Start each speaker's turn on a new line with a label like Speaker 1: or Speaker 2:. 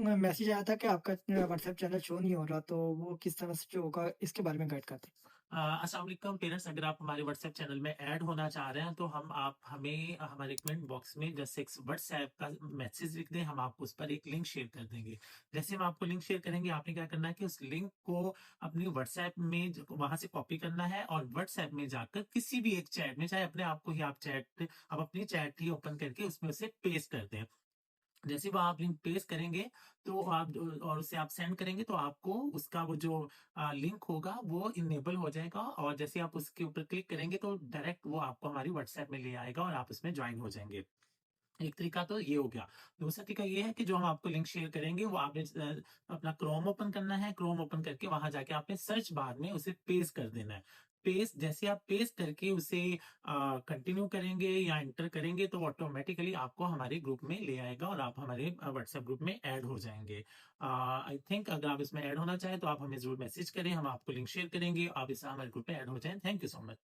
Speaker 1: Message आया था कि आपका व्हाट्सएप चैनल शो नहीं हो रहा, तो वो किस तरह से शो होगा, इसके बारे में गाइड करते हैं।
Speaker 2: अस्सलाम वालेकुम पेरेंट्स, अगर आप हमारे व्हाट्सएप चैनल में ऐड होना चाह रहे हैं तो हम आप हमें हमारे कमेंट बॉक्स में जैसे एक व्हाट्सएप का मैसेज लिख दें, हम आपको उस पर एक लिंक शेयर कर देंगे। जैसे हम आपको लिंक शेयर करेंगे, आपने क्या करना है कि उस लिंक को अपनी व्हाट्सएप में वहां से कॉपी करना है और व्हाट्सएप में जाकर किसी भी एक चैट में, चाहे अपने आप को ही आप अपनी चैट ही ओपन करके उसमें उसे पेस्ट कर दें। जैसे वो आप लिंक पेस्ट करेंगे तो आप और उसे आप सेंड करेंगे तो आपको उसका वो जो लिंक होगा वो इनेबल हो जाएगा, और जैसे आप उसके ऊपर क्लिक करेंगे तो डायरेक्ट वो आपको हमारी व्हाट्सएप में ले आएगा और आप उसमें ज्वाइन हो जाएंगे। एक तरीका तो ये हो गया। दूसरा तरीका ये है कि जो हम आपको लिंक शेयर करेंगे वो आपने अपना क्रोम ओपन करना है। क्रोम ओपन करके वहाँ जाके आपने सर्च बार में उसे पेस्ट कर देना है। पेस्ट जैसे आप पेस्ट करके उसे कंटिन्यू करेंगे या एंटर करेंगे तो ऑटोमेटिकली आपको हमारे ग्रुप में ले आएगा और आप हमारे व्हाट्सएप ग्रुप में ऐड हो जाएँगे। आई थिंक अगर आप इसमें ऐड होना चाहें तो आप हमें ज़रूर मैसेज करें, हम आपको लिंक शेयर करेंगे। आप इस हमारे ग्रुप में ऐड हो जाएँ। Thank you so much.